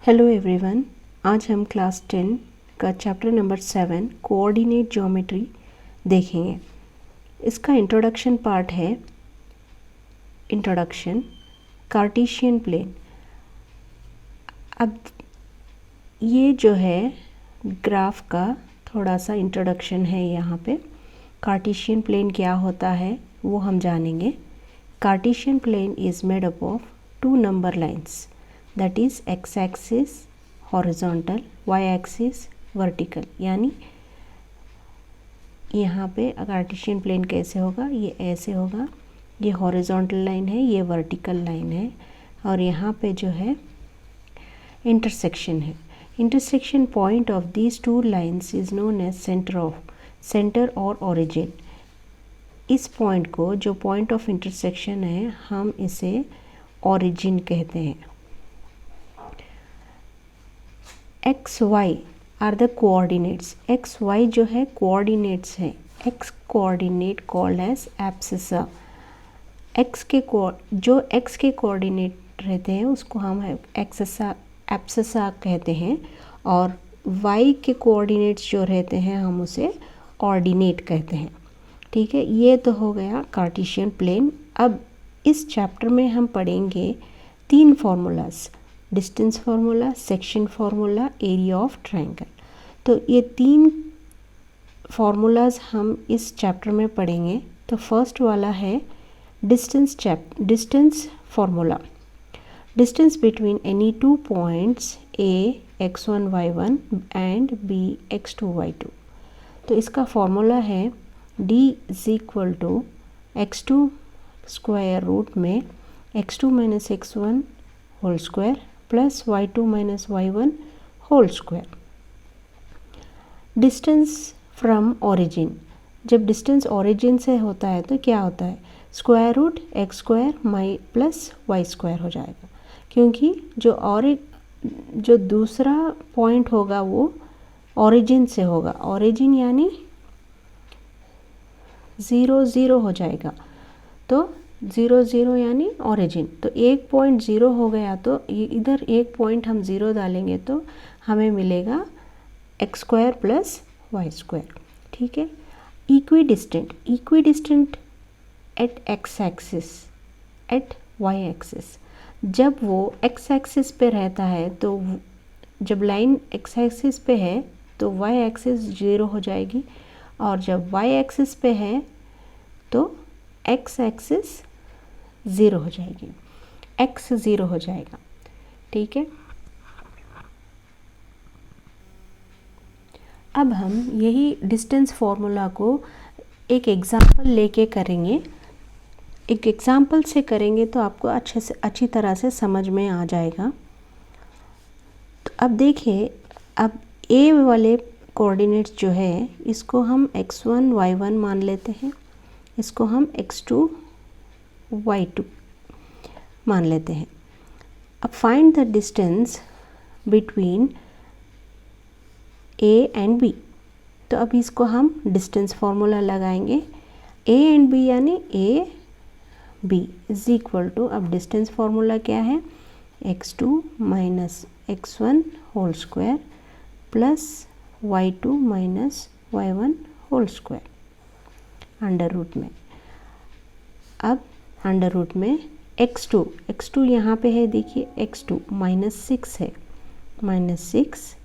Hello everyone, आज हम class 10 का चैप्टर नंबर 7 कोऑर्डिनेट ज्योमेट्री देखेंगे। इसका इंट्रोडक्शन पार्ट है इंट्रोडक्शन कार्टेशियन प्लेन। अब ये जो है ग्राफ का थोड़ा सा इंट्रोडक्शन है। यहाँ पे कार्टेशियन प्लेन क्या होता है वो हम जानेंगे। Cartesian plane is made up of two number lines, that is x axis horizontal, y axis vertical। यानी यहाँ पे कार्टेशियन प्लेन कैसे होगा, ये ऐसे होगा, ये हॉरिजॉन्टल लाइन है, ये वर्टिकल लाइन है, और यहाँ पे जो है इंटरसेक्शन है। Intersection point of these two lines is known as centre और ओरिजिन। इस पॉइंट को, जो पॉइंट ऑफ इंटरसेक्शन है, हम इसे ओरिजिन कहते हैं। X Y are the coordinates. X Y जो है कोऑर्डिनेट्स है। X coordinate called as abscissa. जो एक्स के कोऑर्डिनेट रहते हैं उसको हम एब्सिसा कहते हैं, और वाई के कोऑर्डिनेट्स जो रहते हैं हम उसे ऑर्डिनेट कहते हैं। ठीक है, ये तो हो गया कार्टेशियन प्लेन। अब इस चैप्टर में हम पढ़ेंगे तीन formulas, distance formula, section formula, area of triangle. तो ये तीन फार्मूलाज हम इस चैप्टर में पढ़ेंगे। तो फर्स्ट वाला है distance formula. Distance between any two points A x1 y1 and b x2 y2। तो इसका फार्मूला है d is equal to x2 square root में x2 minus x1 whole square plus y2 minus y1 whole square. Distance from origin, जब distance origin से होता है तो क्या होता है, square root X square my plus Y square हो जाएगा, क्योंकि जो दूसरा पॉइंट होगा वो ओरिजिन से होगा। ओरिजिन यानी 0 0 हो जाएगा, तो 0 0 यानी ओरिजिन। तो एक पॉइंट 0 हो गया तो इधर एक पॉइंट हम 0 डालेंगे तो हमें मिलेगा X square plus Y square. ठीक है, equidistant at X axis at Y axis. जब वो एक्स एक्सिस पे रहता है तो जब लाइन एक्स एक्सिस पे है तो वाई एक्सिस 0 हो जाएगी, और जब वाई एक्सिस पे है तो एक्स एक्सिस 0 हो जाएगी, x 0 हो जाएगा। ठीक है, अब हम यही डिस्टेंस फार्मूला को एक एग्जांपल लेके करेंगे। एक एग्जांपल से करेंगे तो आपको अच्छी तरह से समझ में आ जाएगा। तो अब देखिए, अब ए वाले कोऑर्डिनेट्स जो है इसको हम x1 y1 मान लेते हैं, इसको हम x2 y2 मान लेते हैं। अब find the distance between A and B. तो अब इसको हम डिस्टेंस फार्मूला लगाएंगे। ए एंड बी यानी A B is equal to, अब डिस्टेंस फार्मूला क्या है, x2 minus x1 whole square plus y2 minus y1 whole square under root में। अब अंडर रूट में x2 यहाँ पे है, देखिए x2 -6 है, -6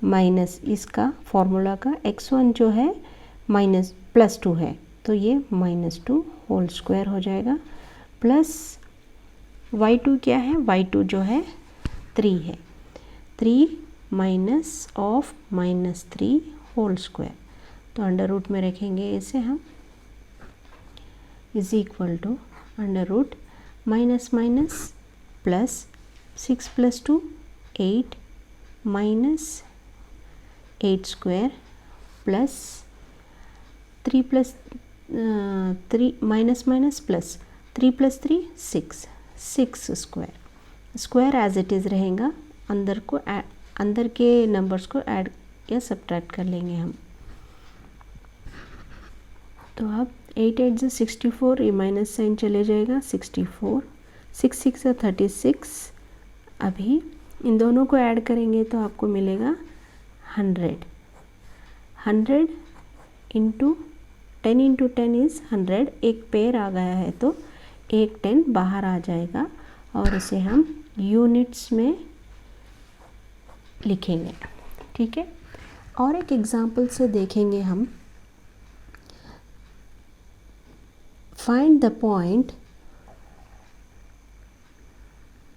माइनस इसका फार्मूला का x1 जो है +2 है, तो ये -2 होल स्क्वायर हो जाएगा, प्लस y2 क्या है, y2 जो है 3 है, 3 माइनस ऑफ -3 होल स्क्वायर। तो अंडर रूट में रखेंगे इसे हम, is equal to under root minus plus 6 + 2 8 minus 8 square plus 3 + 3 minus plus 3 + 3 6 square as it is रहेगा। अंदर के नंबर्स को ऐड या सब्ट्रैक्ट कर लेंगे हम। तो अब 8 8 से 64, ये माइनस साइन चले जाएगा, 64 6 6 36। अभी इन दोनों को ऐड करेंगे तो आपको मिलेगा 100। 100 इंटू 10 इंटू 10 इज़ 100। एक पेयर आ गया है तो एक 10 बाहर आ जाएगा और इसे हम यूनिट्स में लिखेंगे। ठीक है, और एक एग्जांपल से देखेंगे हम। Find the point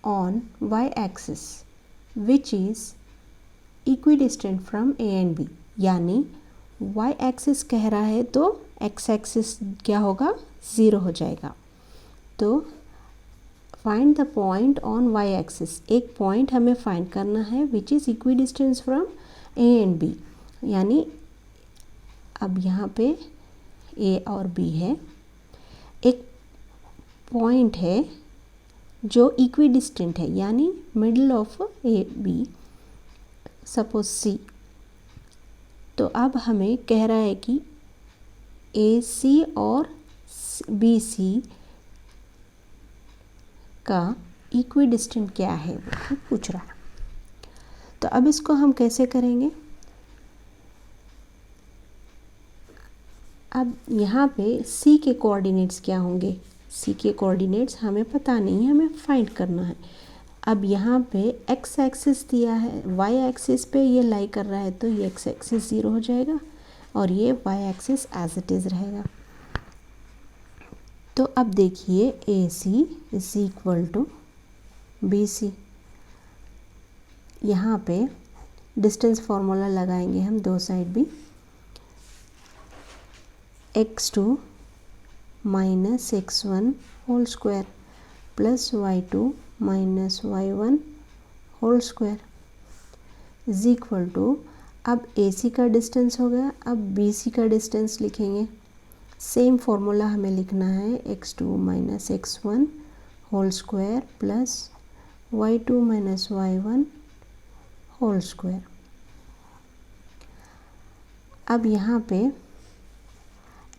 on y axis which is equidistant from a and b, यानी y एक्सिस कह रहा है तो x एक्सिस क्या होगा, 0 हो जाएगा। तो find the point on y axis, एक पॉइंट हमें फाइंड करना है which is equidistance from a and b, यानी अब यहाँ पे a और b है, एक पॉइंट है जो इक्विडिस्टेंट है यानी middle of A B, suppose C. तो अब हमें कह रहा है कि ए सी और बी सी का इक्विडिस्टेंट क्या है वो पूछ रहा है। तो अब इसको हम कैसे करेंगे, अब यहाँ पे सी के कोऑर्डिनेट्स क्या होंगे, सी के कोऑर्डिनेट्स हमें पता नहीं, हमें फाइंड करना है। अब यहाँ पे एक्स एक्सिस दिया है, वाई एक्सिस पे ये लाई कर रहा है तो ये एक्स एक्सिस 0 हो जाएगा और ये Y axis as it is रहेगा। तो अब देखिए A C is equal to B C, यहाँ पे डिस्टेंस फार्मूला लगाएंगे हम दो साइड भी, x2 minus x1 whole square plus y2 minus y1 whole square is equal to, अब AC का डिस्टेंस हो गया, अब BC का डिस्टेंस लिखेंगे। सेम फॉर्मूला हमें लिखना है, x2 minus x1 whole square plus y2 minus y1 whole square. अब यहाँ पे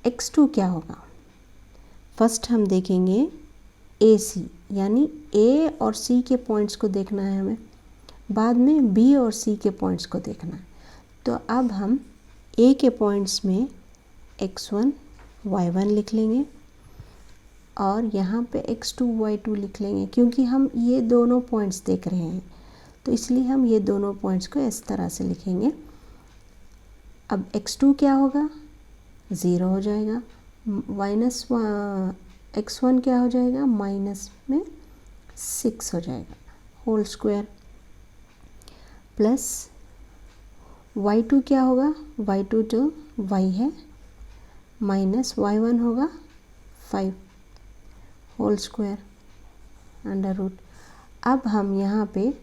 x2 क्या होगा, फर्स्ट हम देखेंगे AC, यानी A और C के पॉइंट्स को देखना है हमें, बाद में B और C के पॉइंट्स को देखना है। तो अब हम A के पॉइंट्स में x1 y1 लिख लेंगे और यहाँ पे x2 y2 लिख लेंगे, क्योंकि हम ये दोनों पॉइंट्स देख रहे हैं तो इसलिए हम ये दोनों पॉइंट्स को इस तरह से लिखेंगे। अब x2 क्या होगा, 0 हो जाएगा, माइनस x1 क्या हो जाएगा, माइनस में 6 हो जाएगा होल स्क्वायर प्लस y2 क्या होगा, y2 जो y है माइनस y1 होगा 5 होल स्क्वायर अंडर रूट। अब हम यहाँ पे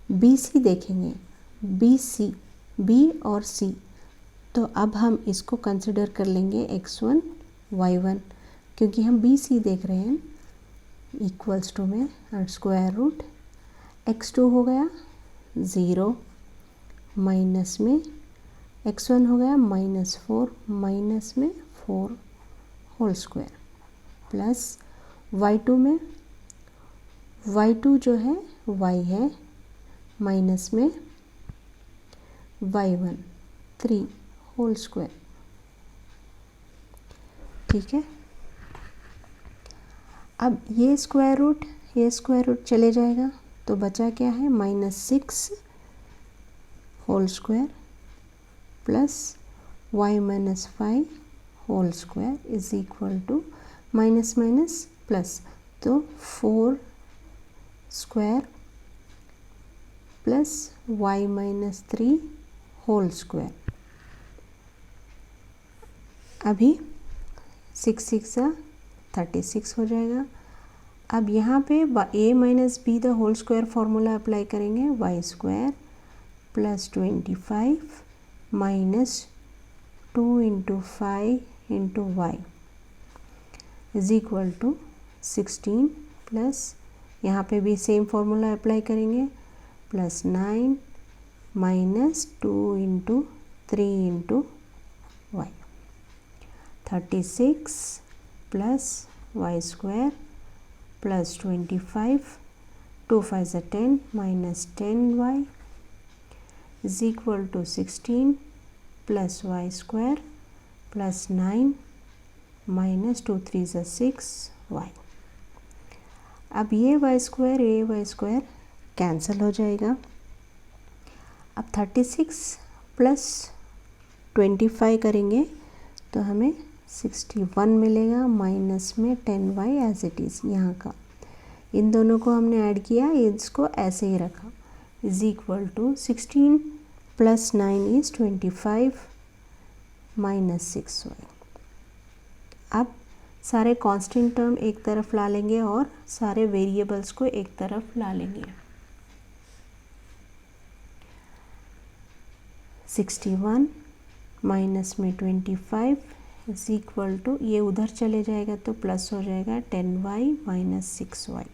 BC देखेंगे, BC B और C, तो अब हम इसको कंसिडर कर लेंगे x1 y1, क्योंकि हम BC देख रहे हैं, इक्वल्स टू में स्क्वायर रूट x2 हो गया 0 माइनस में x1 हो गया माइनस 4 माइनस में 4 होल स्क्वायर प्लस y2 में y2 जो है y है माइनस में y1 3 होल स्क्वायर। ठीक है, अब ये स्क्वायर रूट चले जाएगा तो बचा क्या है, -6 whole square plus y minus 5 whole square is equal to minus minus plus, तो 4 square plus y minus 3 whole square. अभी 6 6 36 हो जाएगा। अब यहाँ पे a minus B the whole square formula apply करेंगे, y square plus 25 minus 2 into 5 into y is equal to 16 plus यहाँ पे भी सेम फार्मूला अप्लाई करेंगे, plus 9 minus 2 into 3 into y 36 plus y square plus 25 2 5 ज़ा 10 minus 10y is equal to 16 plus Y square plus 9 minus 2 3 ज़ा 6y। अब ये Y square cancel हो जाएगा। अब 36 प्लस 25 करेंगे तो हमें 61 मिलेगा, माइनस में 10y एज इट इज़ यहाँ का। इन दोनों को हमने ऐड किया, इसको ऐसे ही रखा, is equal to 16 plus 9 is 25 minus 6y। अब सारे कांस्टेंट टर्म एक तरफ ला लेंगे और सारे वेरिएबल्स को एक तरफ ला लेंगे। 61 माइनस में 25 इज इक्वल टू, ये उधर चले जाएगा तो प्लस हो जाएगा 10y माइनस 6y।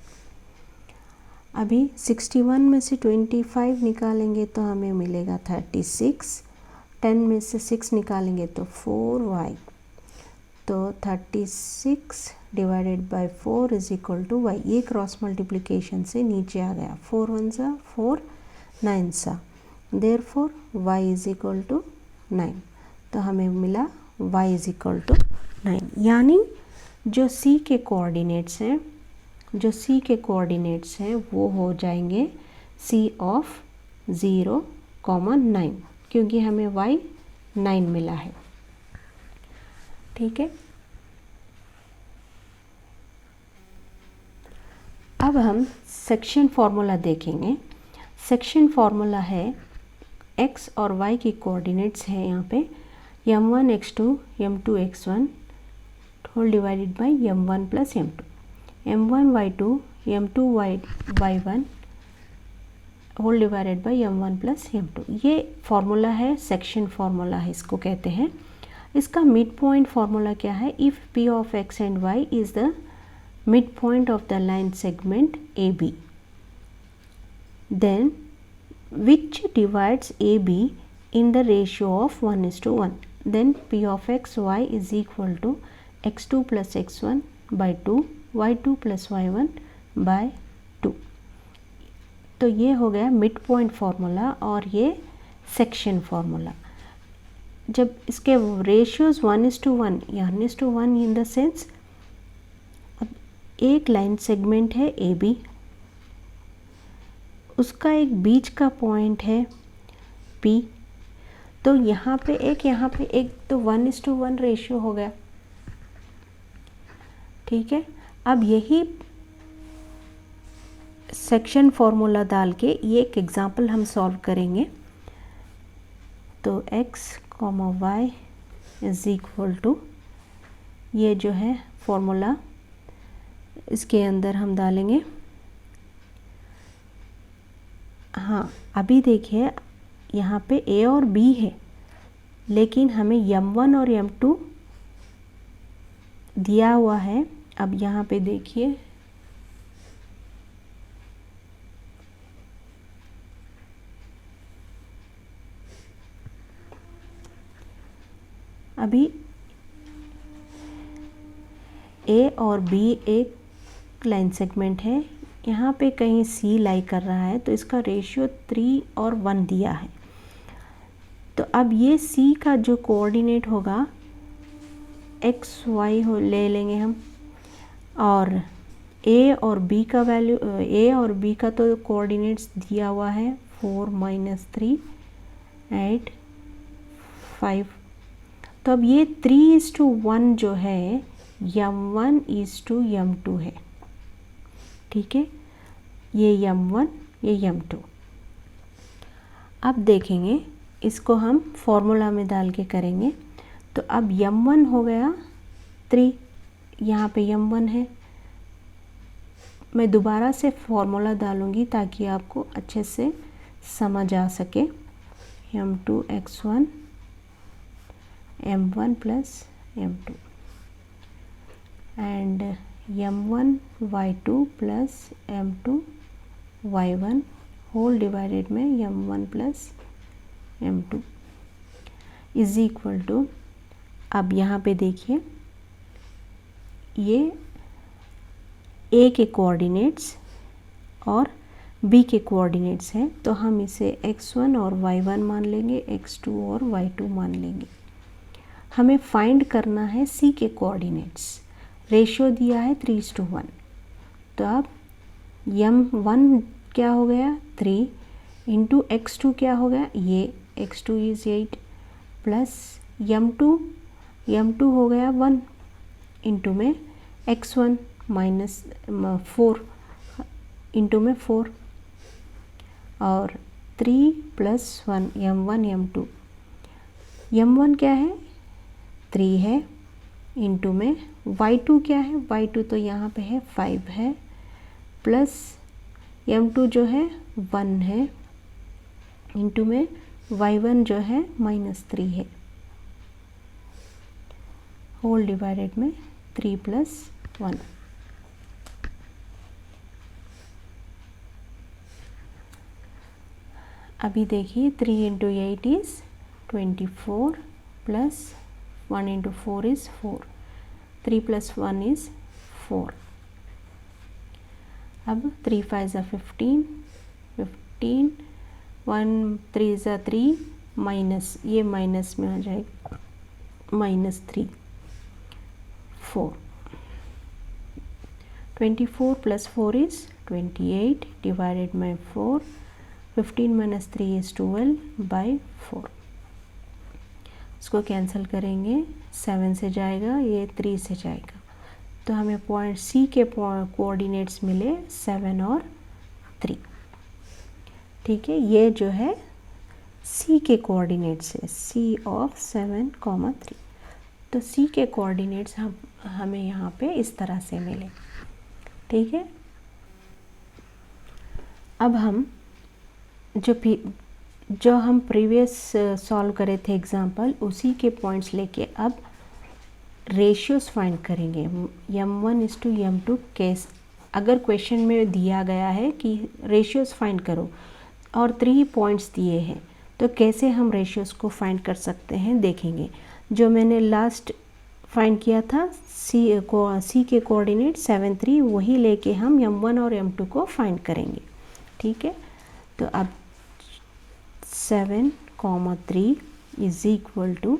अभी 61 में से 25 निकालेंगे तो हमें मिलेगा 36, 10 में से 6 निकालेंगे तो 4y, तो 36 divided by 4 is equal to y। ये क्रॉस मल्टीप्लिकेशन से नीचे आ गया, 4 1 सा 4, 9 सा, therefore y is equal to 9। तो हमें मिला y इज इक्वल टू 9, यानी जो c के कोऑर्डिनेट्स हैं वो हो जाएंगे c ऑफ 0, 9, क्योंकि हमें y 9 मिला है। ठीक है, अब हम सेक्शन फार्मूला देखेंगे। सेक्शन फार्मूला है x और y की कोऑर्डिनेट्स है यहाँ पे m1 x2 m2 x1 whole divided by m1 plus m2, m1 y2 m2 y1 whole divided by m1 plus m2। ये फार्मूला है, सेक्शन फार्मूला है इसको कहते हैं। इसका मिड पॉइंट फार्मूला क्या है? If p of x and y is the mid point of the line segment AB, then which divides AB in the ratio of 1:1, then p of x y is equal to x2 plus x1 by 2 y2 plus y1 by 2। तो ये हो गया mid point formula और ये section formula. जब इसके ratios 1:1 या 1:1 in the sense, अब एक लाइन सेगमेंट है AB, उसका एक बीच का पॉइंट है P, तो यहाँ पे एक तो 1:1 रेशियो हो गया। ठीक है, अब यही सेक्शन फॉर्मूला डाल के ये एक एग्जांपल हम सॉल्व करेंगे। तो x, y is equal to, ये जो है फॉर्मूला इसके अंदर हम डालेंगे। हाँ, अभी देखिए यहाँ पे a और b है, लेकिन हमें m1 और m2 दिया हुआ है। अब यहाँ पे देखिए अभी a और b एक लाइन सेगमेंट है, यहाँ पे कहीं C लाई कर रहा है, तो इसका रेशियो 3 और 1 दिया है। तो अब ये C का जो कोऑर्डिनेट होगा x y हो ले लेंगे हम, और A और B का वैल्यू, A और B का तो कोऑर्डिनेट्स दिया हुआ है 4 -3 8 5। तो अब ये 3:1 जो है m1:m2 है। ठीक है, ये m1 ये m2। अब देखेंगे इसको हम फॉर्मूला में डाल के करेंगे। तो अब m1 हो गया 3, यहाँ पे m1 है। मैं दोबारा से फॉर्मूला डालूँगी ताकि आपको अच्छे से समझ आ सके। m2 x1 m1 plus m2 and m1 y2 plus m2 y1 whole divided में m1 plus m2 is equal to, अब यहाँ पे देखिए ये A के कोऑर्डिनेट्स और b के कोऑर्डिनेट्स हैं, तो हम इसे x1 और y1 मान लेंगे, x2 और y2 मान लेंगे। हमें फाइंड करना है c के कोऑर्डिनेट्स। रेशियो दिया है 3:1, तो अब m1 क्या हो गया 3 इंटू x2 क्या हो गया, ये x2 इज़ 8 प्लस m2 हो गया 1 इंटू में x1 माइनस 4 इंटू में 4 और 3 प्लस 1 m1 m1 क्या है 3 है इंटू में y2 क्या है, y2 तो यहाँ पे है 5 है प्लस m2 जो है 1 है इंटू में y1 जो है -3 है, होल डिवाइडेड में 3 प्लस 1। अभी देखिए 3 into 8 is 24 plus 1 into 4 is 4, 3 plus 1 is 4। अब 3 5 ज़ा 15, 1 3 ज़ा 3 माइनस, ये माइनस में आ जाएगा -3 4, 24 plus 4 is 28 divided by 4, 15 minus 3 is 12 by 4। इसको कैंसिल करेंगे, 7 से जाएगा, ये 3 से जाएगा, तो हमें पॉइंट सी के कोऑर्डिनेट्स मिले 7 और 3। ठीक है, ये जो है सी के कोऑर्डिनेट्स है, सी ऑफ 7,3। तो सी के कोऑर्डिनेट्स हमें यहाँ पे इस तरह से मिले। ठीक है, अब हम जो हम प्रीवियस सॉल्व करे थे एग्जाम्पल, उसी के पॉइंट्स लेके अब रेशियोस फाइंड करेंगे। m1:m2 केस अगर क्वेश्चन में दिया गया है कि रेशियोस फाइंड करो और 3 पॉइंट्स दिए हैं, तो कैसे हम रेशियोस को फाइंड कर सकते हैं देखेंगे। जो मैंने लास्ट फाइंड किया था सी के कोऑर्डिनेट 7 3, वही लेके हम m1 और m2 को फाइंड करेंगे। ठीक है, तो अब 7,3 इज इक्वल टू,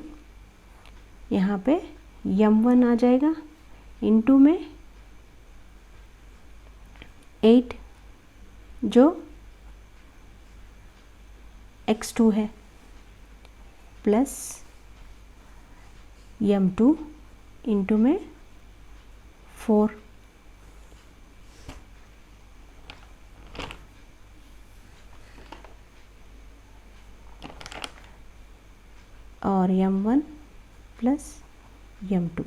यहाँ पे m1 आ जाएगा इंटू में 8 जो x2 है प्लस m2 इंटू में 4 और m1 प्लस m2।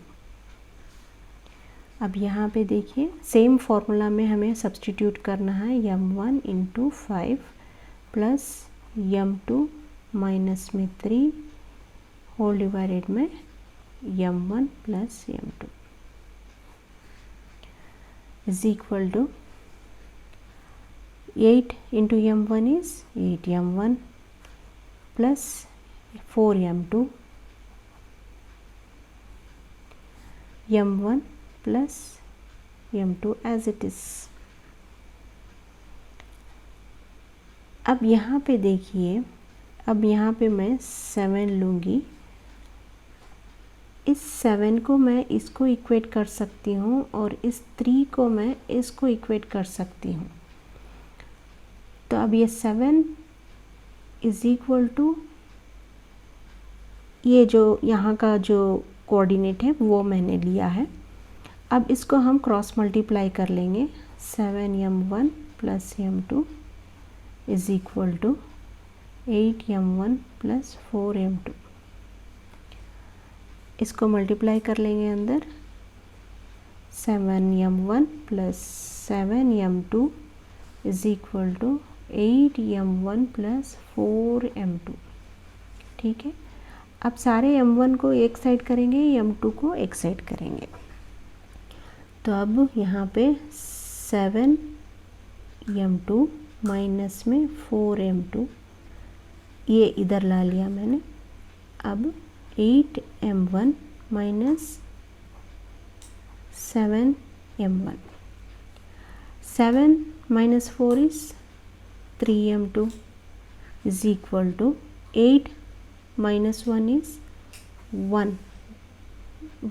अब यहाँ पे देखिए सेम फॉर्मूला में हमें सब्स्टिट्यूट करना है, m1 into 5 plus m2 minus में 3 होल डिवाइडेड में m1 plus m2 is equal to 8 into m1 is 8m1 plus 4m2 m1 plus m2 as it is. अब यहाँ पे देखिए, अब यहाँ पे मैं 7 लूँगी, इस 7 को मैं इसको इक्वेट कर सकती हूँ और इस 3 को मैं इसको इक्वेट कर सकती हूँ। तो अब ये 7 इज़ इक्वल टू, ये जो यहाँ का जो कोऑर्डिनेट है वो मैंने लिया है। अब इसको हम क्रॉस मल्टीप्लाई कर लेंगे, 7m1 plus m2 is equal to 8m1 plus 4m2। इसको मल्टीप्लाई कर लेंगे अंदर, 7m1 plus 7m2 is equal to 8m1 plus 4m2। ठीक है, अब सारे m1 को एक साइड करेंगे, m2 को एक साइड करेंगे। तो अब यहाँ पे 7m2 माइनस में 4m2, ये इधर ला लिया मैंने। अब 8m1 minus 7m1, 7 minus 4 is 3m2 is equal to 8 minus 1 is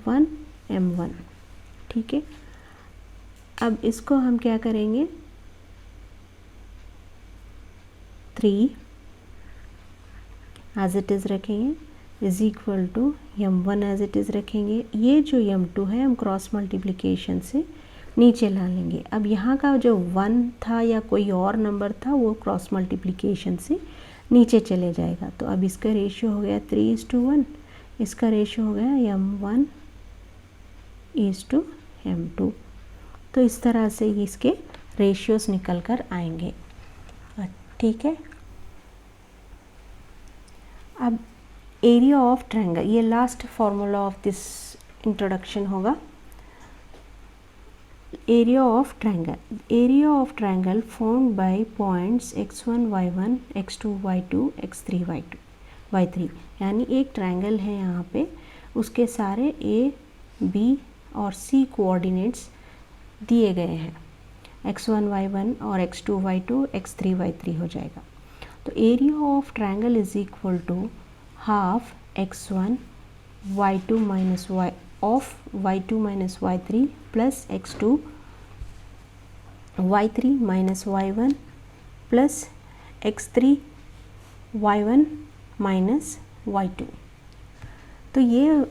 1m1। ठीक है, अब इसको हम क्या करेंगे, 3 एज इट इज़ रखेंगे is equal to m1 as it is रखेंगे। ये जो m2 है हम क्रॉस मल्टीप्लिकेशन से नीचे ला लेंगे। अब यहाँ का जो 1 था या कोई और नंबर था वो क्रॉस मल्टीप्लिकेशन से नीचे चले जाएगा। तो अब इसका रेशियो हो गया 3:1, इसका रेशियो हो गया m1 m2। तो इस तरह से इसके रेशियोस निकल कर आएंगे। ठीक है, अब एरिया ऑफ ट्रायंगल, ये last formula of this introduction होगा। Area of triangle formed by points x1 y1 x2 y2 x3 y3, यानी एक ट्रायंगल है यहाँ पे, उसके सारे a b और c कोऑर्डिनेट्स दिए गए हैं, x1 y1 और x2 y2 x3 y3 हो जाएगा। तो area of triangle is equal to half x1 y2 minus y of y2 minus y3 plus x2 y3 minus y1 plus x3 y1 minus y2। तो ये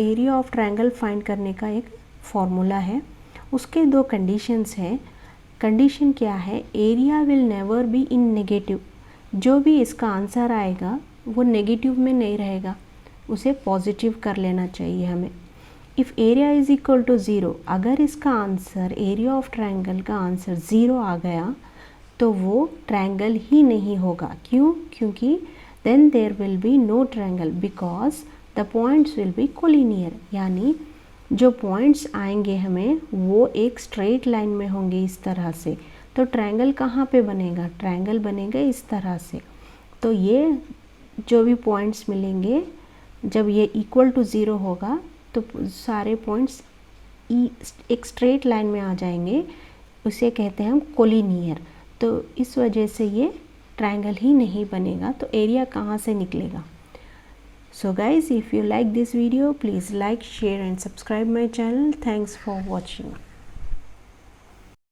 area of triangle find करने का एक formula है। उसके दो कंडीशंस हैं। Condition क्या है, area will never be in negative, जो भी इसका आंसर आएगा वो नेगेटिव में नहीं रहेगा, उसे पॉजिटिव कर लेना चाहिए हमें। If area is equal to 0, अगर इसका आंसर एरिया ऑफ ट्रायंगल का आंसर 0 आ गया तो वो ट्रायंगल ही नहीं होगा। क्यों? क्योंकि then there will be no triangle because the points will be collinear, यानी जो पॉइंट्स आएंगे हमें वो एक स्ट्रेट लाइन में होंगे इस तरह से। तो ट्रायंगल कहाँ पे बनेगा, ट्रायंगल बनेगा इस तरह से। तो ये जो भी पॉइंट्स मिलेंगे जब ये इक्वल टू 0 होगा तो सारे पॉइंट्स एक स्ट्रेट लाइन में आ जाएंगे, उसे कहते हैं हम कोलिनियर। तो इस वजह से ये ट्रायंगल ही नहीं बनेगा, तो एरिया कहाँ से निकलेगा। So guys, if you like this video, please like, share and subscribe my channel. Thanks for watching.